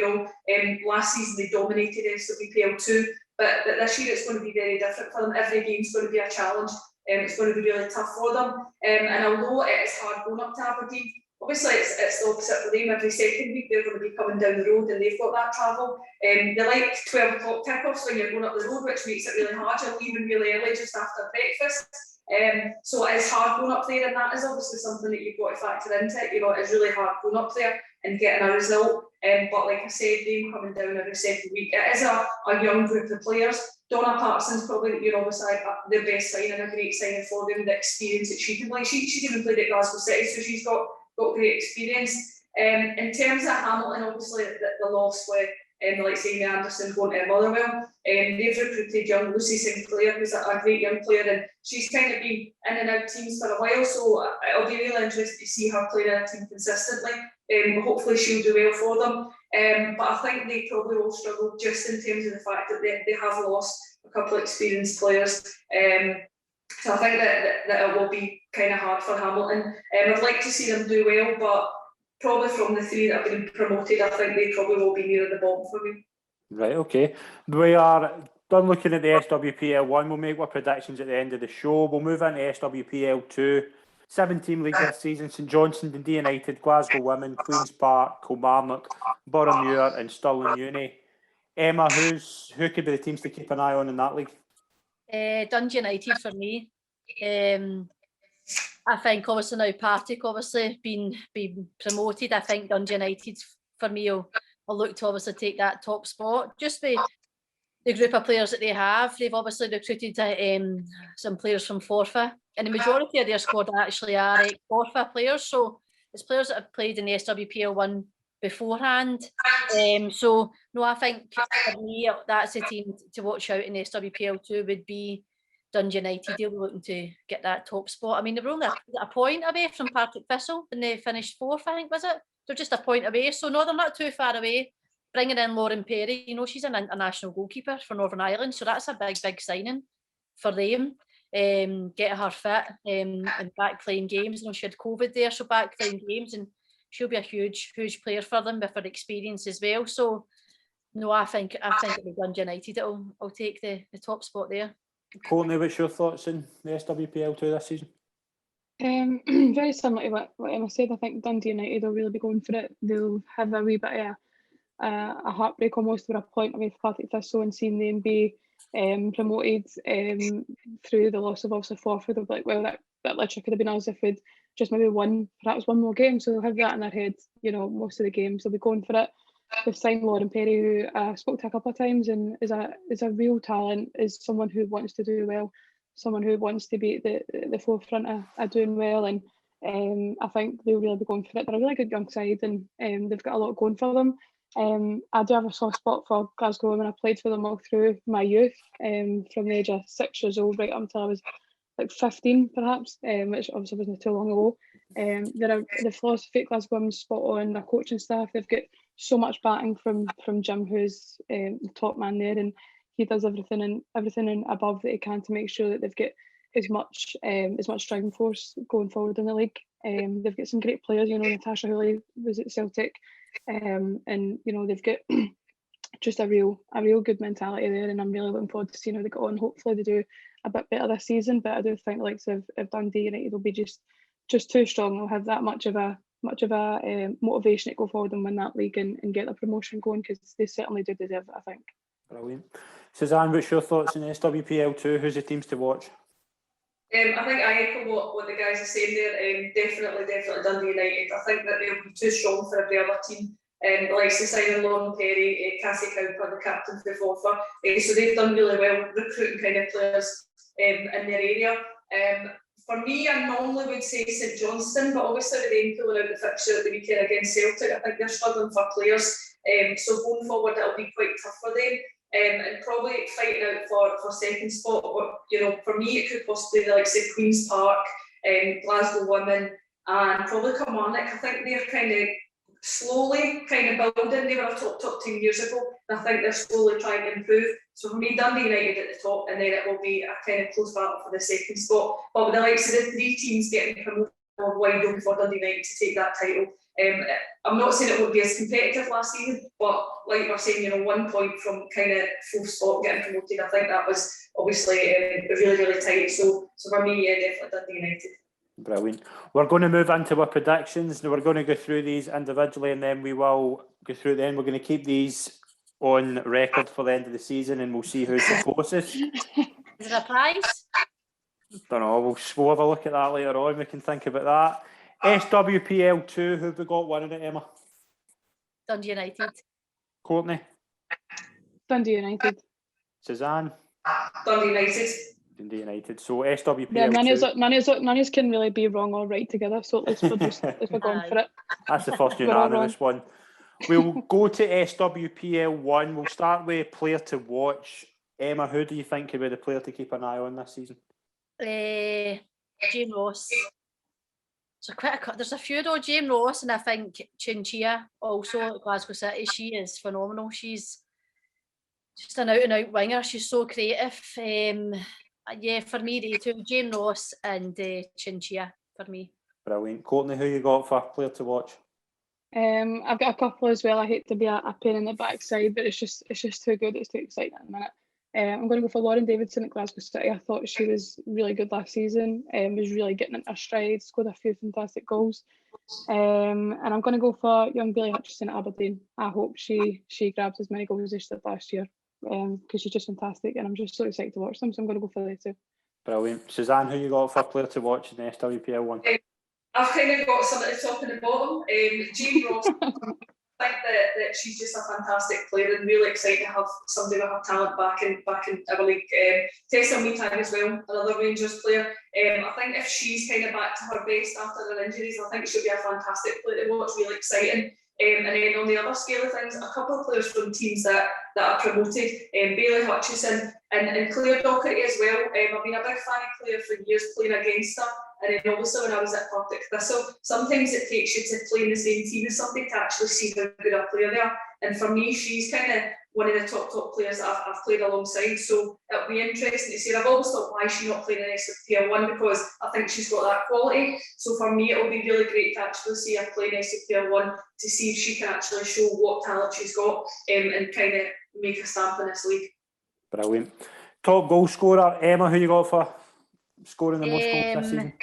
Speaker 3: Last season they dominated SWPL 2, but this year it's going to be very different for them. Every game's going to be a challenge. It's going to be really tough for them. And although it is hard going up to Aberdeen, obviously it's the opposite for them. Every second week they're going to be coming down the road and they've got that travel. They like 12 o'clock kickoffs when you're going up the road, which makes it really hard. You're leaving really early just after breakfast. So it is hard going up there, and that is obviously something that you've got to factor into it. It's really hard going up there and getting a result. But like I said, them coming down every second week. It is a young group of players. Donna Patterson's probably, obviously their best signing, a great signing for them, the experience that she can play. She's even played at Glasgow City, so she's got great experience. In terms of Hamilton, obviously the loss with like saying Anderson going to Motherwell, they've recruited young Lucy Sinclair, who's a great young player, and she's kind of been in and out teams for a while, so it'll be really interesting to see her play in a team consistently. Hopefully she'll do well for them, but I think they probably will struggle just in terms of the fact that they have lost a couple of experienced players. So I think that it will be kind of hard for Hamilton. I'd like to see them do well, but probably from the three that have been promoted, I think they probably will be near the bottom for me.
Speaker 2: Right, okay. We are done looking at the SWPL 1. We'll make our predictions at the end of the show. We'll move into SWPL 2. 7-team league this season. St Johnstone, Dundee United, Glasgow Women, Queen's Park, Kilmarnock, Boroughmuir and Stirling Uni. Emma, who could be the teams to keep an eye on in that league?
Speaker 4: Dundee United for me. I think obviously now Partick obviously been promoted. I think Dundee United for me will look to obviously take that top spot. Just the group of players that they have. They've obviously recruited some players from Forfar, and the majority of their squad actually are Forfar players. So it's players that have played in the SWPL 1 beforehand. So no, I think for me that's the team to watch out in the SWPL 2 would be Dundee United. They'll be looking to get that top spot. I mean, they were only a point away from Partick Thistle when they finished 4th, I think, was it? They're just a point away. So no, they're not too far away. Bringing in Lauren Perry, she's an international goalkeeper for Northern Ireland, so that's a big signing for them. Get her fit and back playing games. She had COVID there, so back playing games, and she'll be a huge player for them with her experience as well. So no, I think it'll be Dundee United that'll take the top spot there.
Speaker 2: Courtney, what's your thoughts in the SWPL 2 this season?
Speaker 5: Very similar to what Emma said. I think Dundee United will really be going for it. They'll have a wee bit of a heartbreak almost for a point away from Partick Thistle and seeing them be promoted through the loss of obviously Forfar. They'll be like, well, that literally could have been us if we'd just maybe won perhaps one more game. So they'll have that in their head, most of the games. They'll be going for it. They've signed Lauren Perry, who I spoke to a couple of times, and is a real talent, is someone who wants to do well, someone who wants to be at the forefront of doing well, and I think they'll really be going for it. They're a really good young side, and they've got a lot going for them. I do have a soft spot for Glasgow Women. I played for them all through my youth, from the age of 6 years old right up until I was like 15 perhaps, which obviously wasn't too long ago. The philosophy at Glasgow Women is spot on. Their coaching staff, they've got so much backing from Jim, who's the top man there, and he does everything and above that he can to make sure that they've got as much driving force going forward in the league. They've got some great players, Natasha Hooley was at Celtic, and they've got just a real good mentality there, and I'm really looking forward to seeing how they go on. Hopefully they do a bit better this season, but I do think the likes of Dundee United will be just too strong. They'll have that much of a motivation to go forward and win that league and get the promotion going, because they certainly do deserve it, I think.
Speaker 2: Brilliant. Suzanne, what's your thoughts on SWPL 2? Who's the teams to watch?
Speaker 3: I think I echo what the guys are saying there. Definitely Dundee United. I think that they'll be too strong for every other team. Like Simon Lauren Perry, Cassie Cowper, the captain for Forfa. So they've done really well recruiting kind of players in their area. For me, I normally would say St Johnstone, but obviously with them pulling out the fixture at the weekend against Celtic, I think they're struggling for players. So going forward, it'll be quite tough for them. And probably fighting out for second spot. Or, for me, it could possibly be like say Queen's Park, Glasgow Women, and probably Kilmarnock. I think they're kind of slowly building. They were a top team years ago, and I think they're slowly trying to improve. So for me, Dundee United at the top, and then it will be a kind of close battle for the second spot. But with the likes of the three teams getting promoted, wide open for Dundee United to take that title. I'm not saying it would be as competitive last season, but like you were saying, 1 point from kind of full spot getting promoted, I think that was obviously really, really tight. So for me, definitely Dundee United.
Speaker 2: Brilliant. We're going to move into our predictions. Now we're going to go through these individually, and then we will go through them. We're going to keep these on record for the end of the season, and we'll see who's the closest.
Speaker 4: Is it a prize?
Speaker 2: Don't know. We'll have a look at that later on. We can think about that. SWPL 2, who've we got winning it, Emma?
Speaker 4: Dundee United.
Speaker 2: Courtney?
Speaker 5: Dundee United.
Speaker 2: Suzanne?
Speaker 3: Dundee United.
Speaker 2: Dundee United. So SWPL
Speaker 5: yeah, none of us
Speaker 2: 2.
Speaker 5: can really be wrong or right together, so let's we're going for it.
Speaker 2: That's the first unanimous one. We'll go to SWPL 1. We'll start with player to watch. Emma, who do you think could be the player to keep an eye on this season?
Speaker 4: Jane Ross. So there's a few though. Jane Ross, and I think Chinchilla also at Glasgow City. She is phenomenal. She's just an out-and-out winger. She's so creative. For me, they two, Jane Ross and Chinchilla for me.
Speaker 2: Brilliant. Courtney, who you got for player to watch?
Speaker 5: I've got a couple as well. I hate to be a pain in the backside, but it's just too good. It's too exciting at the minute. I'm going to go for Lauren Davidson at Glasgow City. I thought she was really good last season. Was really getting into her stride, scored a few fantastic goals. And I'm going to go for young Bailey Hutchison at Aberdeen. I hope she grabs as many goals as she did last year, because she's just fantastic, and I'm just so excited to watch them. So I'm going to go for them too.
Speaker 2: Brilliant. Suzanne, who you got for player to watch in the SWPL 1?
Speaker 3: I've kind of got some at the top and the bottom. Jane Ross, I think that she's just a fantastic player, and really excited to have somebody with her talent back in our league. Tessa Meetang as well, another Rangers player. I think if she's kind of back to her best after her injuries, I think she'll be a fantastic player to watch, really exciting. And then on the other scale of things, a couple of players from teams that are promoted, Bailey Hutchison and Claire Docherty as well. I've been a big fan of Claire for years, playing against her. And then obviously when I was at Partick Thistle, sometimes it takes you to play in the same team as somebody to actually see how good a player they are. And for me, she's kind of one of the top players that I've played alongside. So it'll be interesting to see. I've always thought, why is she not playing in SWPL 1? Because I think she's got that quality. So for me, it'll be really great to actually see her play in SWPL 1 to see if she can actually show what talent she's got, and kind of make a stamp in this league.
Speaker 2: Brilliant. Top goal scorer, Emma, who you got for scoring the most goals this season?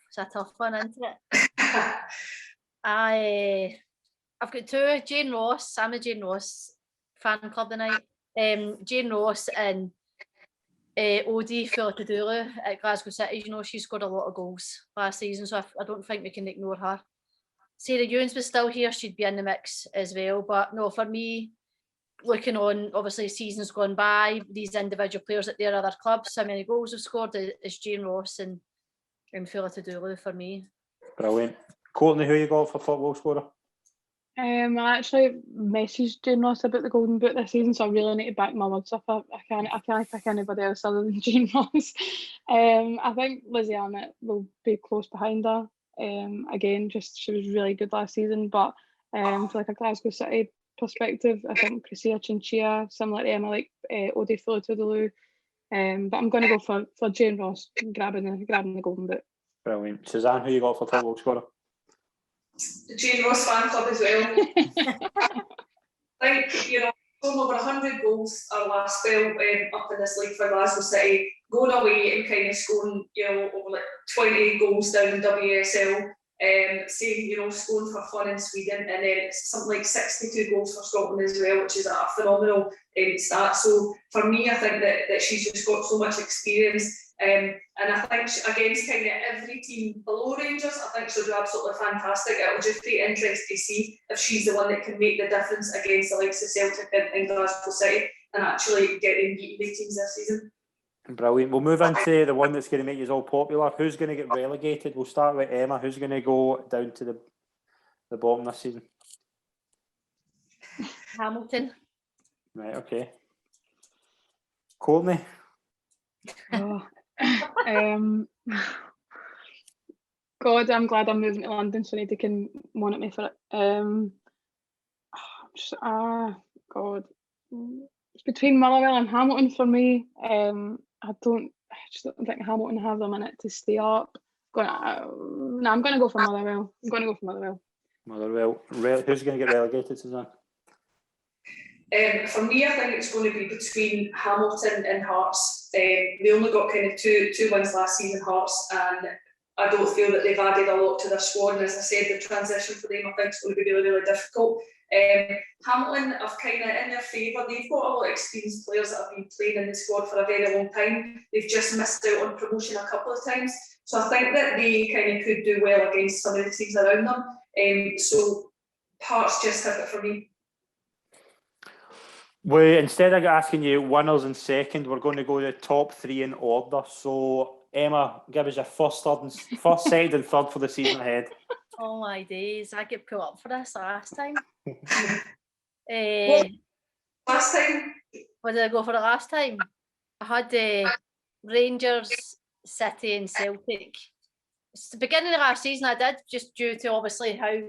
Speaker 4: It's a tough one, isn't it? I've got two. Jane Ross. I'm a Jane Ross fan club tonight. Jane Ross and Odie Fulatadulu at Glasgow City. She scored a lot of goals last season, so I don't think we can ignore her. Sarah Ewens was still here, she'd be in the mix as well. But no, for me, looking on, obviously seasons gone by, these individual players at their other clubs, how many goals have scored is Jane Ross and Fulatadulu for me.
Speaker 2: Brilliant. Courtney, who you got for football scorer?
Speaker 5: I actually messaged Jane Ross about the Golden Boot this season, so I really need to back my words up. I can't pick anybody else other than Jane Ross. I think Lizzie Arnott will be close behind her. Again, she was really good last season, but for like a Glasgow City perspective, I think Crisea Chinchilla, similar to Emma, like Odie Fulatadulu, But I'm going to go for Jane Ross grabbing the golden boot.
Speaker 2: Brilliant. Suzanne, who you got for top goal scorer?
Speaker 3: Jane Ross fan club as well. I think, you know, scoring over 100 goals our last spell up in this league for Glasgow City, going away and kind of scoring, you know, over like 20 goals down in WSL, saying, you know, scoring for fun in Sweden, and then it's something like 62 goals for Scotland as well, which is a phenomenal stat. So for me, I think that she's just got so much experience. And I think against kind of every team below Rangers, I think she'll do absolutely fantastic. It'll just be interesting to see if she's the one that can make the difference against the likes of Celtic and Glasgow City and actually get them beating big teams this season.
Speaker 2: Brilliant. We'll move into the one that's going to make you all popular. Who's going to get relegated? We'll start with Emma. Who's going to go down to the bottom this season?
Speaker 4: Hamilton.
Speaker 2: Right, okay. Courtney?
Speaker 5: God, I'm glad I'm moving to London, so I need to can moan at me for it. God, it's between Motherwell and Hamilton for me. I just don't think Hamilton have them in it to stay up. I'm going to go for Motherwell. Motherwell.
Speaker 2: Who's going to get relegated, Suzanne?
Speaker 3: For me, I think it's going to be between Hamilton and Hearts. They only got kind of two wins last season, Hearts, and I don't feel that they've added a lot to their squad. And as I said, the transition for them, I think, is going to be really, really difficult. Hamilton have kind of in their favour. They've got a lot of experienced players that have been playing in the squad for a very long time. They've just missed out on promotion a couple of times. So I think that they kind of could do well against some of the teams around them. So Hearts just have it for me.
Speaker 2: Instead of asking you winners and second, we're going to go to the top three in order. So, Emma, give us your first, second, and third for the season ahead.
Speaker 4: Oh my days! I get put up for this last time.
Speaker 3: Last time?
Speaker 4: What did I go for the last time? I had Rangers, City, and Celtic. It's the beginning of last season. I did, just due to obviously how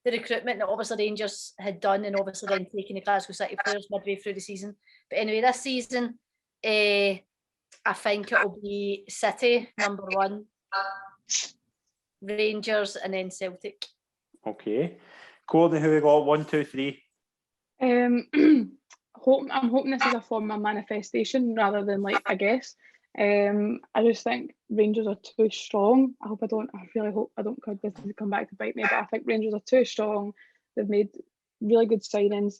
Speaker 4: the recruitment that obviously Rangers had done, and obviously then taking the Glasgow City players midway through the season. But anyway, this season, I think it'll be City number one, Rangers, and then Celtic.
Speaker 2: Okay. Courtney, who we got? 1, 2, 3.
Speaker 5: I'm hoping this is a form of manifestation rather than like a guess. I just think Rangers are too strong. I really hope I don't this to come back to bite me, but I think Rangers are too strong. They've made really good signings.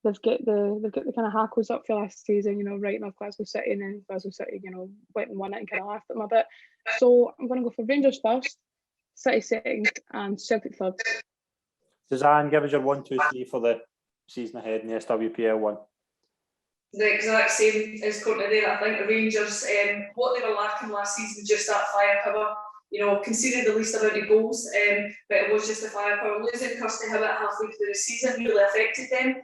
Speaker 5: They've got the kind of hackles up for last season, you know, writing off Glasgow City, and then Glasgow City, you know, went and won it and kind of laughed at them a bit. So I'm going to go for Rangers first, City second, and Celtic third.
Speaker 2: Suzanne, give us your 1, 2, 3 for the season ahead in the SWPL one.
Speaker 3: The exact same as Courtney there. I think the Rangers, what they were lacking last season, just that firepower. You know, conceded the least amount of goals, but it was just the firepower. Losing Kirsty Hibbett halfway through the season really affected them.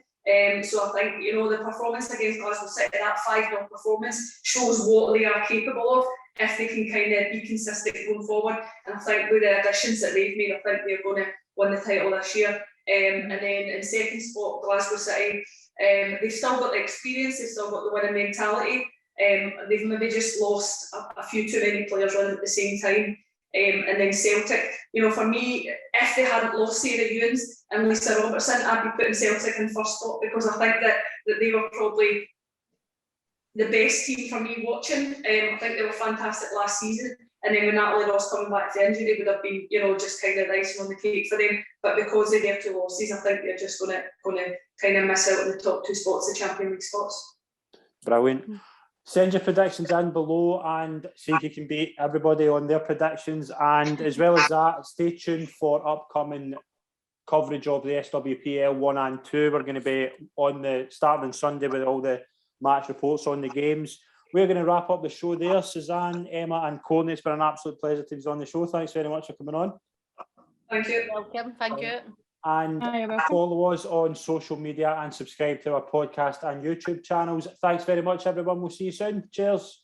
Speaker 3: So I think, you know, the performance against Glasgow City, that 5-0 performance, shows what they are capable of if they can kind of be consistent going forward. And I think with the additions that they've made, I think they're going to win the title this year. And then in second spot, Glasgow City, they've still got the experience, they've still got the winning mentality. They've maybe just lost a few too many players running at the same time. And then Celtic, you know, for me, if they hadn't lost Sarah Ewens and Lisa Robertson, I'd be putting Celtic in first spot, because I think that they were probably the best team for me watching. I think they were fantastic last season. And then when Natalie Ross coming back to injury, would have been, you know, just kind of icing on the cake for them. But because of their 2 losses, I think they're just going to kind of miss out on the top 2 spots, the Champions League spots.
Speaker 2: Brilliant. Send your predictions in below and see if you can beat everybody on their predictions. And as well as that, stay tuned for upcoming coverage of the SWPL 1 and 2. We're going to be on the starting on Sunday with all the match reports on the games. We're going to wrap up the show there. Suzanne, Emma and Courtney, it's been an absolute pleasure to be on the show. Thanks very much for coming on.
Speaker 3: Thank you.
Speaker 4: Welcome. Thank you.
Speaker 2: And follow us on social media and subscribe to our podcast and YouTube channels. Thanks very much, everyone. We'll see you soon. Cheers.